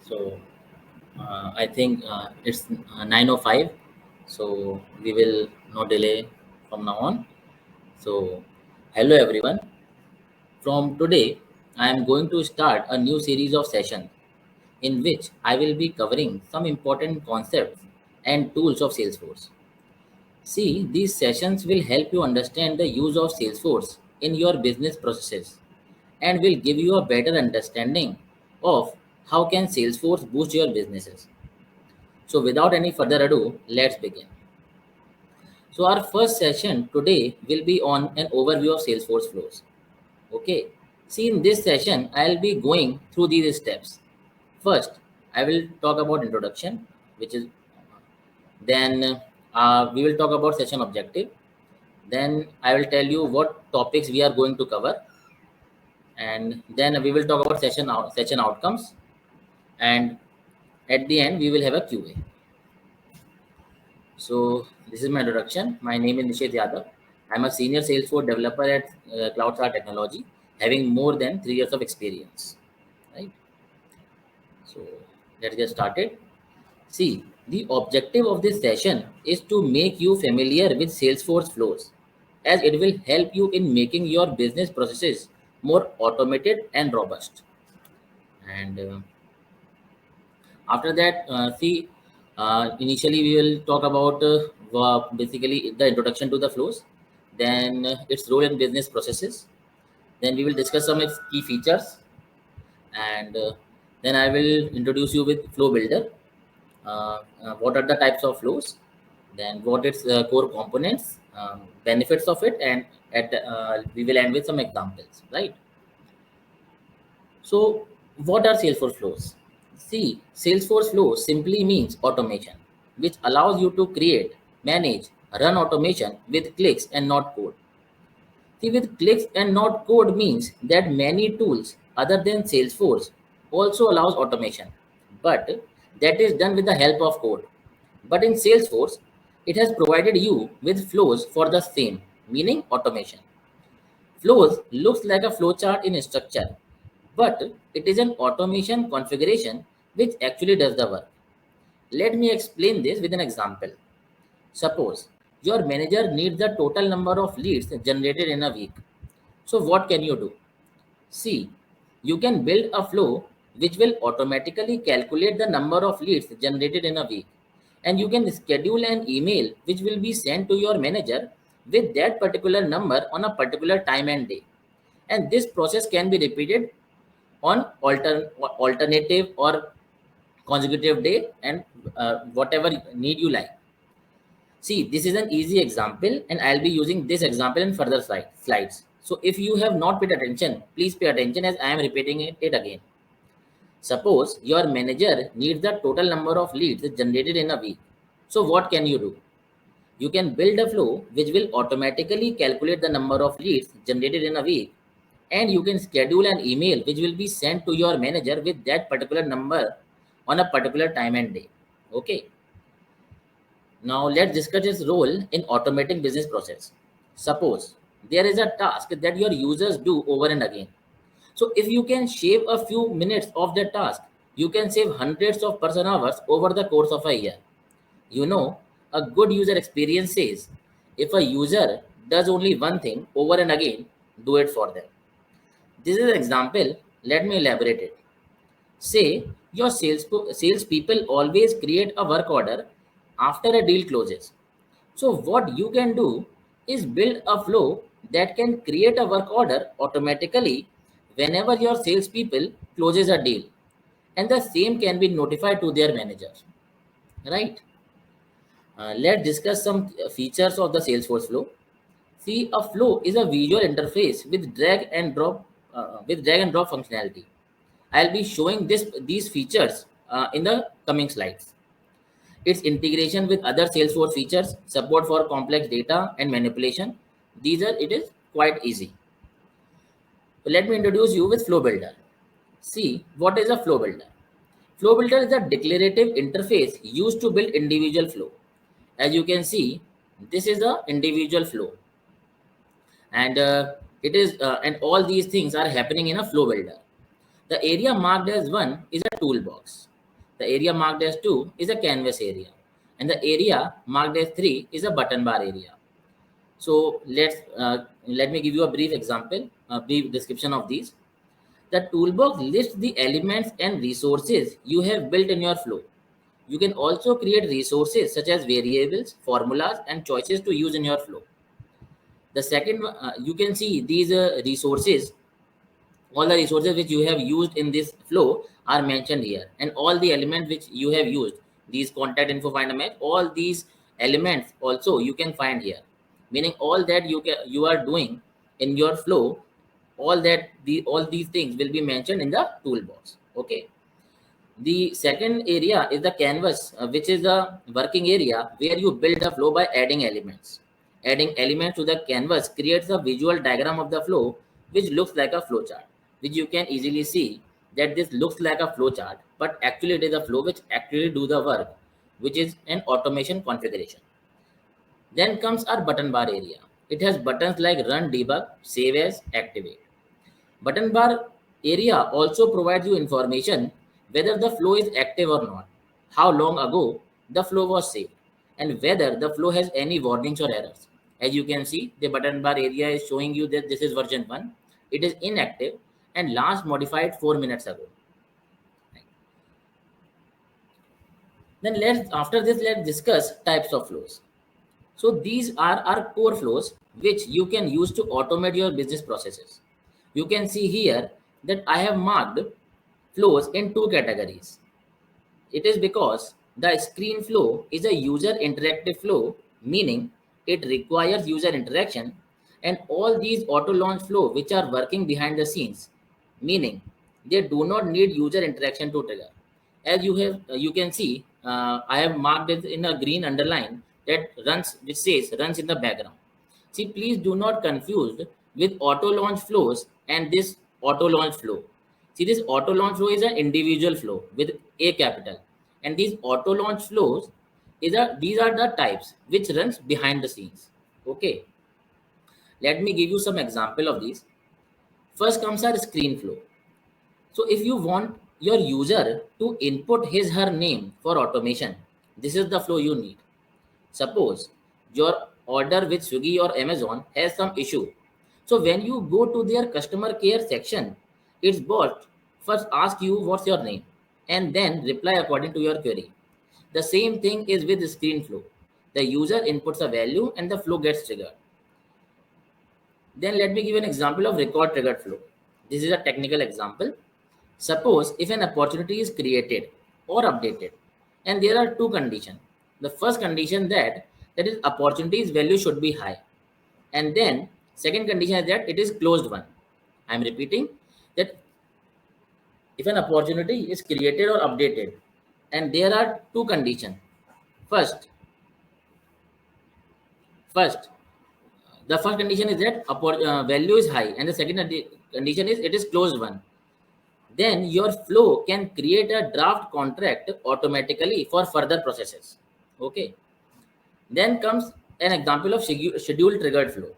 So I think it's 9:05. So we will no delay from now on. So hello everyone. From today, I am going to start a new series of sessions in which I will be covering some important concepts and tools of Salesforce. See, these sessions will help you understand the use of Salesforce in your business processes and will give you a better understanding of how can Salesforce boost your businesses. So without any further ado, let's begin. So our first session today will be on an overview of Salesforce flows. Okay. See, in this session, I'll be going through these steps. First, I will talk about introduction, which is then we will talk about session objective. Then I will tell you what topics we are going to cover, and then we will talk about session outcomes, and at the end we will have a QA. So this is my introduction. My name is Nishit Yadav. I'm a senior Salesforce developer at CloudStar Technology, having more than 3 years of experience. Right. So let's get started. See, the objective of this session is to make you familiar with Salesforce flows, as it will help you in making your business processes more automated and robust. And after that, initially we will talk about basically the introduction to the flows, then its role in business processes. Then we will discuss some its key features, and then I will introduce you with Flow Builder. What are the types of flows? Then what its core components, benefits of it, and we will end with some examples, right? So, what are Salesforce flows? See, Salesforce flows simply means automation, which allows you to create, manage, run automation with clicks and not code. See, with clicks and not code means that many tools other than Salesforce also allows automation, but that is done with the help of code. But in Salesforce, it has provided you with flows for the same, meaning automation. Flows looks like a flowchart in structure, but it is an automation configuration which actually does the work. Let me explain this with an example. Suppose your manager needs the total number of leads generated in a week. So what can you do? See, you can build a flow which will automatically calculate the number of leads generated in a week. And you can schedule an email which will be sent to your manager with that particular number on a particular time and day. And this process can be repeated on alternative or consecutive day, and whatever need you like. See, this is an easy example, and I'll be using this example in further slides. So if you have not paid attention, please pay attention as I am repeating it again. Suppose your manager needs the total number of leads generated in a week. So what can you do? You can build a flow which will automatically calculate the number of leads generated in a week, and you can schedule an email which will be sent to your manager with that particular number on a particular time and day. Okay. Now let's discuss its role in automating business process. Suppose there is a task that your users do over and again. So if you can shave a few minutes of the task, you can save hundreds of person hours over the course of a year. You know, a good user experience says if a user does only one thing over and again, do it for them. This is an example. Let me elaborate it. Say your salespeople always create a work order after a deal closes. So what you can do is build a flow that can create a work order automatically whenever your salespeople closes a deal, and the same can be notified to their managers. Right? Let's discuss some features of the Salesforce flow. See, a flow is a visual interface with drag and drop functionality. I'll be showing these features in the coming slides. Its integration with other Salesforce features, support for complex data and manipulation. It is quite easy. So let me introduce you with Flow Builder. See, what is a Flow Builder? Flow Builder is a declarative interface used to build individual flow. As you can see, this is a individual flow, and and all these things are happening in a Flow Builder. The area marked as 1 is a toolbox. The area marked as 2 is a canvas area, and the area marked as 3 is a button bar area. So let me give you a brief example, a brief description of these. The toolbox lists the elements and resources you have built in your flow. You can also create resources such as variables, formulas, and choices to use in your flow. The second, you can see these resources, all the resources which you have used in this flow are mentioned here, and all the elements which you have used, these contact info, find a match, all these elements also you can find here. Meaning all that you are doing in your flow, all these things will be mentioned in the toolbox. Okay. The second area is the canvas, which is the working area where you build a flow by adding elements. Adding elements to the canvas creates a visual diagram of the flow, which looks like a flow chart, which you can easily see that this looks like a flow chart, but actually it is a flow which actually do the work, which is an automation configuration. Then comes our button bar area. It has buttons like run, debug, save as, activate. Button bar area also provides you information whether the flow is active or not, how long ago the flow was saved, and whether the flow has any warnings or errors. As you can see, the button bar area is showing you that this is version 1, it is inactive and last modified 4 minutes ago. Then let's discuss types of flows. So these are our core flows which you can use to automate your business processes. You can see here that I have marked flows in two categories. It is because the screen flow is a user interactive flow, meaning it requires user interaction, and all these auto launch flow which are working behind the scenes, meaning they do not need user interaction to trigger. As you can see, I have marked it in a green underline that runs, which says runs in the background. See, please do not confuse with auto launch flows and this auto launch flow. See, this auto launch flow is an individual flow with A capital, and these auto launch flows these are the types which runs behind the scenes. Okay, let me give you some example of these. First comes our screen flow. So if you want your user to input his her name for automation, this is the flow you need. Suppose your order with Swiggy or Amazon has some issue. So when you go to their customer care section, its bot first ask you what's your name and then reply according to your query. The same thing is with the screen flow. The user inputs a value and the flow gets triggered. Then let me give an example of record triggered flow. This is a technical example. Suppose if an opportunity is created or updated, and there are two conditions. The first condition that is opportunity's value should be high, and then second condition is that it is closed one. I am repeating that if an opportunity is created or updated, and there are two conditions. First, first, the first condition is that value is high, and the second condition is it is closed one. Then your flow can create a draft contract automatically for further processes. Okay. Then comes an example of schedule triggered flow.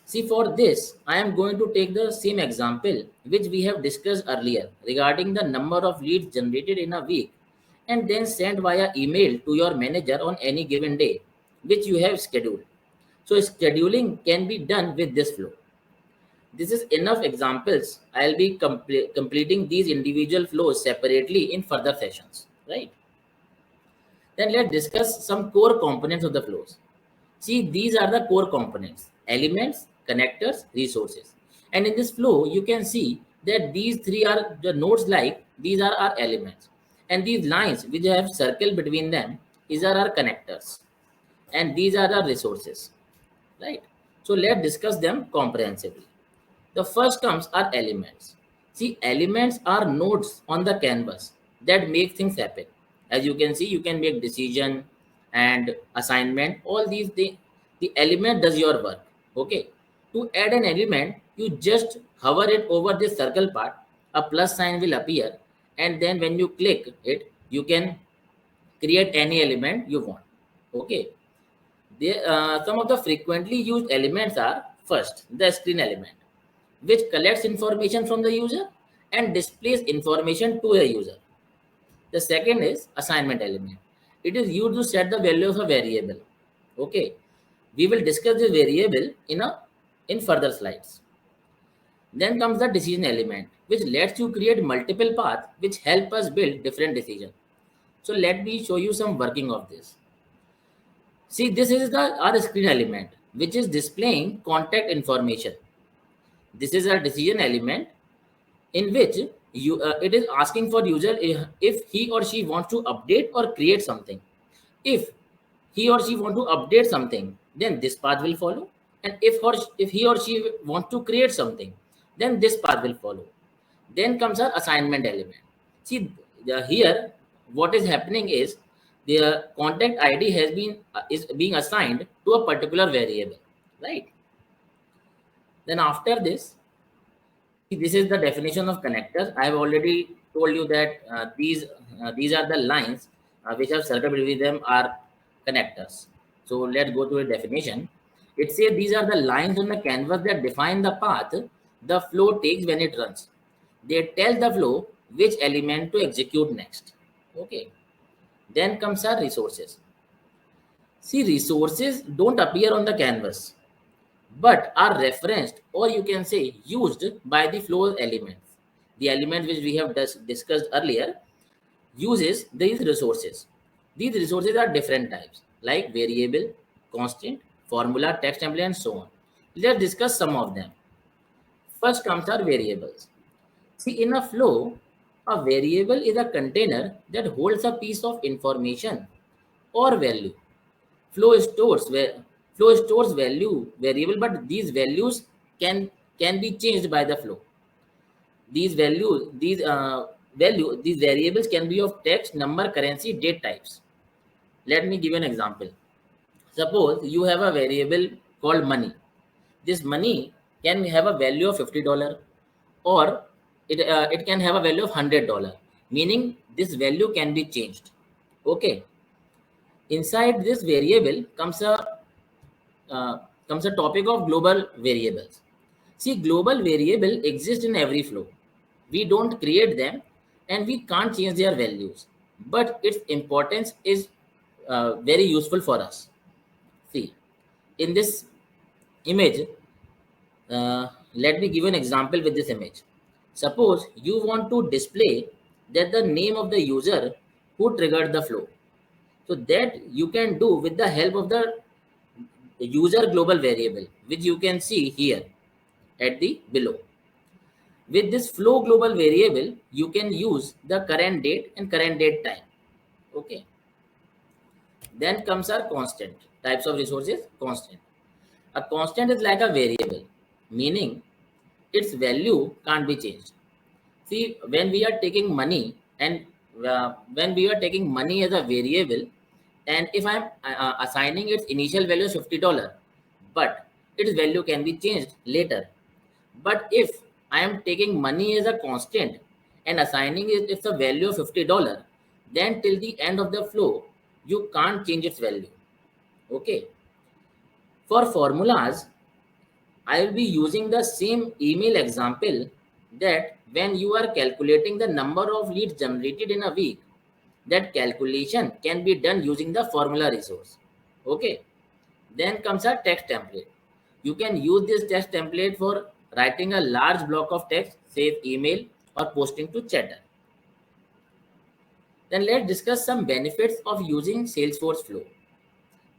See, for this, I am going to take the same example which we have discussed earlier regarding the number of leads generated in a week and then sent via email to your manager on any given day, which you have scheduled. So scheduling can be done with this flow. This is enough examples. I'll be completing these individual flows separately in further sessions, right? Then let's discuss some core components of the flows. See, these are the core components, elements, connectors, resources. And in this flow, you can see that these three are the nodes like these are our elements. And these lines which have circle between them, these are our connectors. And these are the resources, right? So let's discuss them comprehensively. The first comes are elements. See, elements are nodes on the canvas that make things happen. As you can see, you can make decision and assignment. All these things, the element does your work. Okay. To add an element, you just hover it over this circle part. A plus sign will appear, and then when you click it, you can create any element you want. Okay. Some of the frequently used elements are first the screen element, which collects information from the user and displays information to a user. The second is assignment element. It is used to set the value of a variable. Okay, we will discuss this variable in further slides. Then comes the decision element, which lets you create multiple paths which help us build different decisions. So let me show you some working of this. See, this is the our screen element, which is displaying contact information. This is a decision element in which it is asking for user if he or she wants to update or create something. If he or she want to update something, then this path will follow. And if he or she want to create something, then this path will follow. Then comes our assignment element. See, here what is happening is the contact ID is being assigned to a particular variable, right? Then after this, this is the definition of connector. I have already told you that these are the lines which have circle between them are connectors. So let's go to a definition. It says these are the lines on the canvas that define the path the flow takes when it runs. They tell the flow which element to execute next. Okay. Then comes our resources. See, resources don't appear on the canvas but are referenced or you can say used by the flow elements. The element which we have discussed earlier uses these resources. These resources are different types like variable, constant, formula, text template and so on. Let's discuss some of them. First comes our variables. See, in a flow, a variable is a container that holds a piece of information or value. Flow stores where flow stores value variable, but these values can be changed by the flow. These variables can be of text, number, currency, date types. Let me give you an example. Suppose you have a variable called money. This money can have a value of $50 or it can have a value of $100, meaning this value can be changed. Okay. Inside this variable uh, comes a topic of global variables. See, global variable exist in every flow. We don't create them and we can't change their values, but its importance is very useful for us. See, in this image, let me give you an example with this image. Suppose you want to display that the name of the user who triggered the flow. So that you can do with the help of the user global variable, which you can see here at the below. With this flow global variable, you can use the current date and current date time. Okay. Then comes our constant. Types of resources, constant. A constant is like a variable, meaning its value can't be changed. See, when we are taking money and when we are taking money as a variable, and if I'm assigning its initial value as $50, but its value can be changed later. But if I am taking money as a constant and assigning it's a value of $50, then till the end of the flow, you can't change its value. Okay. For formulas, I will be using the same email example that when you are calculating the number of leads generated in a week, that calculation can be done using the formula resource. Okay. Then comes a text template. You can use this text template for writing a large block of text, say email or posting to chatter. Then let's discuss some benefits of using Salesforce Flow.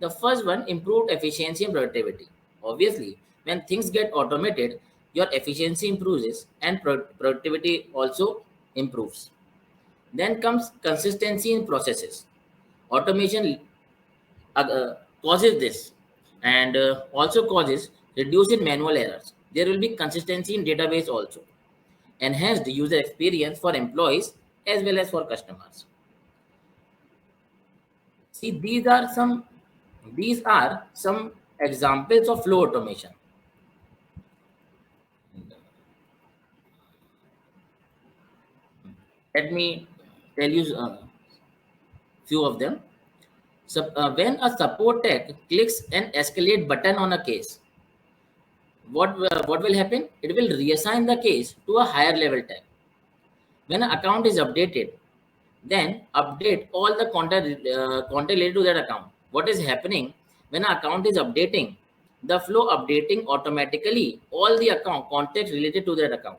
The first one, improved efficiency and productivity. Obviously, when things get automated, your efficiency improves and productivity also improves. Then comes consistency in processes. Automation causes this and also causes reduced manual errors. There will be consistency in database also. Enhanced user experience for employees as well as for customers. See, these are some examples of flow automation. Let me tell you a few of them. So, when a support tech clicks an escalate button on a case, what will happen? It will reassign the case to a higher level tag. When an account is updated, Then update all the content related to that account. What is happening when an account is updating? The flow updating automatically all the account content related to that account.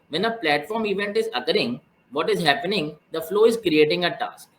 When a platform event is occurring, what is happening? The flow is creating a task.